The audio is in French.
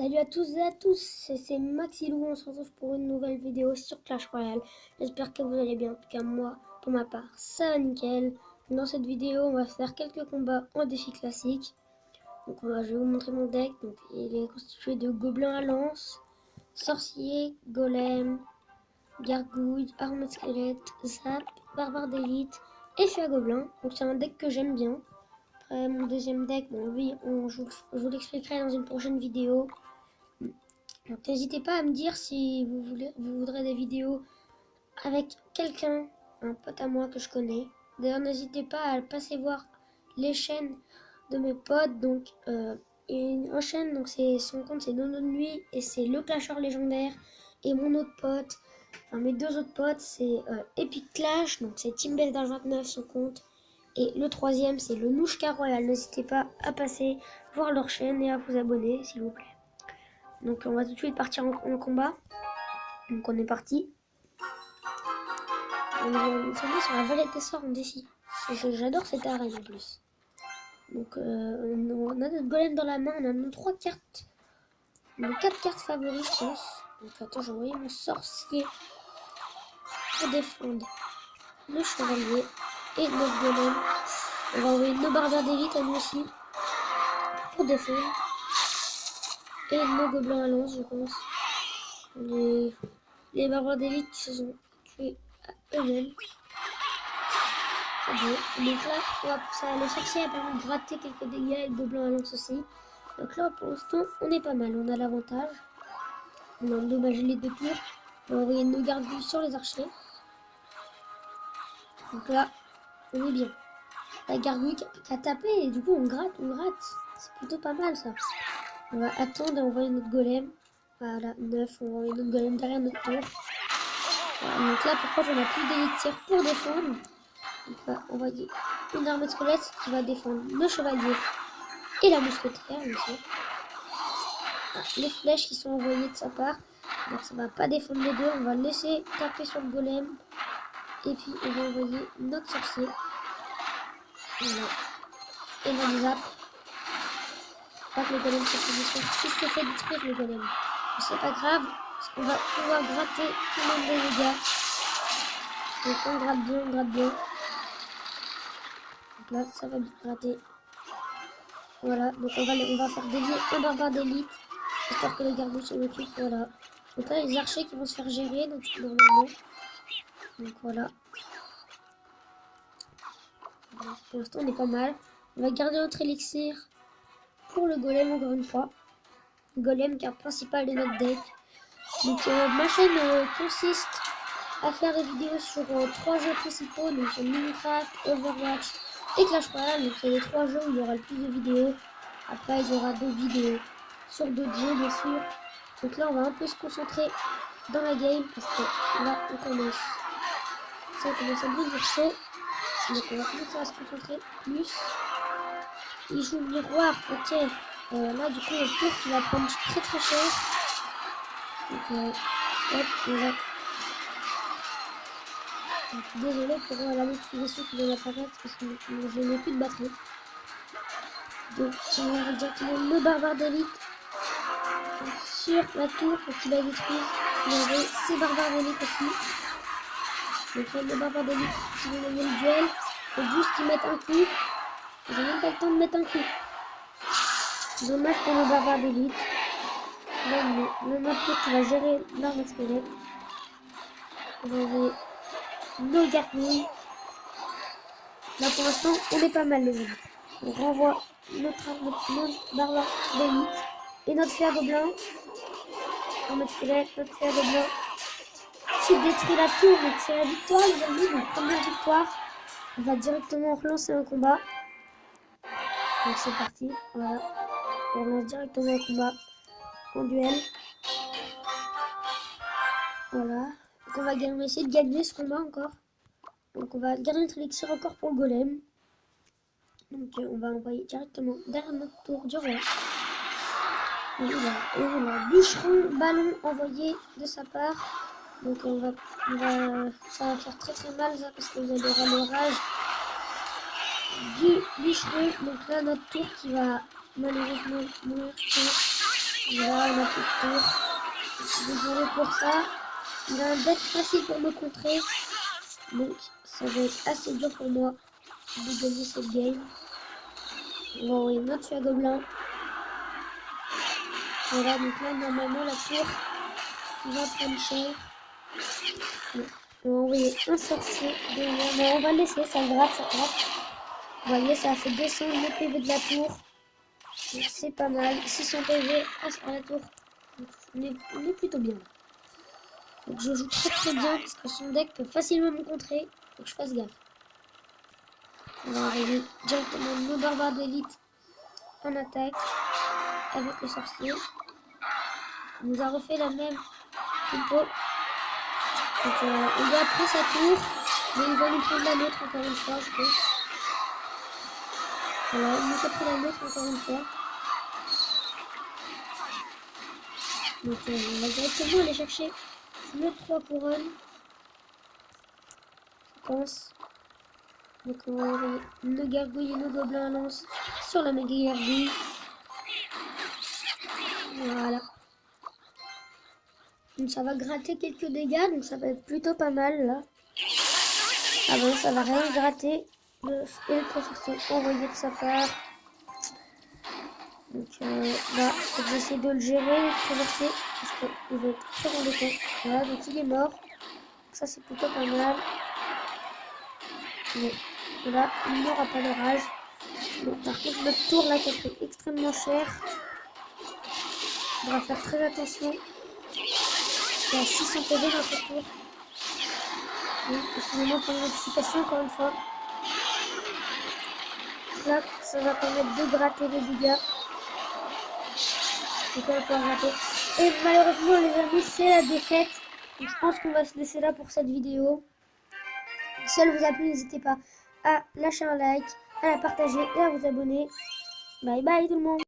Salut à tous et à tous, c'est Maxilou, on se retrouve pour une nouvelle vidéo sur Clash Royale. J'espère que vous allez bien, en tout cas moi, pour ma part, ça va nickel. Dans cette vidéo, on va faire quelques combats en défi classique. Donc je vais vous montrer mon deck. Donc, il est constitué de gobelins à lance, sorciers, golem, gargouille, armée squelette, zap, barbare d'élite et feu à gobelins. Donc c'est un deck que j'aime bien. Après mon deuxième deck, bon lui, je vous l'expliquerai dans une prochaine vidéo. Donc n'hésitez pas à me dire si vous voudrez des vidéos avec quelqu'un, un pote à moi que je connais. D'ailleurs n'hésitez pas à passer voir les chaînes de mes potes. Donc une chaîne, donc son compte c'est Nono de Nuit et c'est le clasheur légendaire. Et mon autre pote, enfin mes deux autres potes, c'est Epic Clash, donc c'est TeamBestDarge29 son compte. Et le troisième c'est le Nouchka Royal. N'hésitez pas à passer voir leur chaîne et à vous abonner s'il vous plaît. Donc on va tout de suite partir en combat. Donc on est parti. On est sur la vallée des sorts en défi. J'adore cette arène en plus. Donc on a notre golem dans la main. On a nos 3 cartes. Nos 4 cartes favoris je pense. Donc attends, j'ai envoyé mon sorcier pour défendre le chevalier et notre golem. On va envoyer nos barbares d'élite à nous aussi pour défendre. Et nos gobelins à lance je pense. Les barbares d'élite qui se sont tués à eux-mêmes. Donc là, le sorcier a permis de gratter quelques dégâts et le gobelin à lance aussi. Donc là, pour l'instant, on est pas mal. On a l'avantage. On a endommagé les deux tours. On va envoyer nos gargouilles sur les archers. Donc là, on est bien. La gargouille qui a tapé et du coup, on gratte. C'est plutôt pas mal ça. On va attendre et envoyer notre golem. Voilà, 9. On va envoyer notre golem derrière notre tour. Voilà, donc là, par contre, on a plus d'élixir pour défendre. On va envoyer une armée de squelette qui va défendre le chevalier et la mousquetaire, bien sûr. Les flèches qui sont envoyées de sa part. Donc ça va pas défendre les deux. On va laisser taper sur le golem. Et puis on va envoyer notre sorcier. Voilà. Et notre zap. Pas que le golem se fait détruire. Il se fait détruire le golem. Mais c'est pas grave. Parce qu'on va pouvoir gratter tout le monde des dégâts. Donc on gratte bien. Donc là ça va bien gratter. Voilà, donc on va faire dévier un barbare d'élite. J'espère que les gargouilles s'en occupent, voilà. Donc là, les archers qui vont se faire gérer, donc normalement. Donc voilà. Pour l'instant, on est pas mal. On va garder notre élixir pour le golem, encore une fois. Le golem, carte principale de notre deck. Donc ma chaîne consiste à faire des vidéos sur 3 jeux principaux. Donc sur Minecraft, Overwatch et Clash Royale. Donc c'est les 3 jeux où il y aura le plus de vidéos. Après, il y aura d'autres vidéos sur d'autres jeux, bien sûr. Donc là, on va un peu se concentrer dans la game parce que là, on commence. Ça commence à devenir chaud. Donc on va commencer à se concentrer plus. Il joue le miroir, ok. Là, du coup, le tour qui va prendre très très cher. Donc, hop, on va. Donc, désolé pour la notification qui vient apparaître parce que je n'ai plus de batterie. Donc, on va directement le barbare d'élite sur la tour pour qu'il la détruise. Il y avait ses barbares d'élite aussi. Donc là, le barbare d'élite qui vont gagner le duel. Il faut juste qu'ils mettent un coup. Ils n'ont même pas le temps de mettre un coup. Dommage pour le barbare d'élite. Là, le notre tour qui va gérer l'arme squelette. On va envoyer nos gargouilles. Là, pour l'instant, on est pas mal les amis. On renvoie notre barbare d'élite et notre fer gobelin. Notre squelette, notre fer gobelin. Qui détruit la tour, donc c'est la victoire les amis, donc première victoire. On va directement relancer un combat. Donc c'est parti, voilà. On relance directement un combat en duel. Voilà. Donc on va essayer de gagner ce combat encore. Donc on va garder notre élixir encore pour le golem. Donc on va envoyer directement derrière notre tour du roi. Et voilà. Bûcheron, ballon envoyé de sa part. Donc ça va faire très très mal ça parce qu'il y aura l'orage du bûcheron. Donc là notre tour qui va malheureusement mourir. Voilà, on a plus de tour. Désolé pour ça. Il a un deck facile pour me contrer. Donc ça va être assez dur pour moi de gagner cette game. On va envoyer notre tueur gobelin. Voilà, donc là normalement la tour qui va prendre cher. Bon, on va envoyer un sorcier derrière. Mais on va laisser, ça gratte, ça gratte. Vous voyez, ça a fait descendre le PV de la tour. Donc c'est pas mal. 600 PV à la tour. Donc, on est plutôt bien. Donc je joue très bien parce que son deck peut facilement me contrer. Faut que je fasse gaffe. On va envoyer directement nos barbares d'élite en attaque avec le sorcier. Il nous a refait la même tempo. Donc on lui a pris sa tour, mais il va nous prendre la nôtre encore une fois, je pense. Voilà, il nous a pris la nôtre encore une fois. Donc on va directement aller chercher le 3 couronnes. Je pense. Donc on va envoyer nos gargouilles et nos gobelins à lance sur la méga gargouille. Voilà. Donc ça va gratter quelques dégâts, donc ça va être plutôt pas mal là. Ah bon, ça va rien gratter. Et le professeur envoyé de sa part. Donc là, je vais essayer de le gérer, le professeur, parce qu'il va être très embêtant. Voilà, donc il est mort. Donc ça c'est plutôt pas mal. Mais là, il n'aura pas de rage. Donc par contre, notre tour là qui a pris extrêmement cher. On va faire très attention. Il y a 600 PV dans cette tour. Oui, excusez-moi pour l'anticipation encore une fois. Là, ça va permettre de gratter les dégâts. Donc on va pouvoir gratter. Et malheureusement les amis, c'est la défaite. Donc je pense qu'on va se laisser là pour cette vidéo. Si elle vous a plu, n'hésitez pas à lâcher un like, à la partager et à vous abonner. Bye bye tout le monde.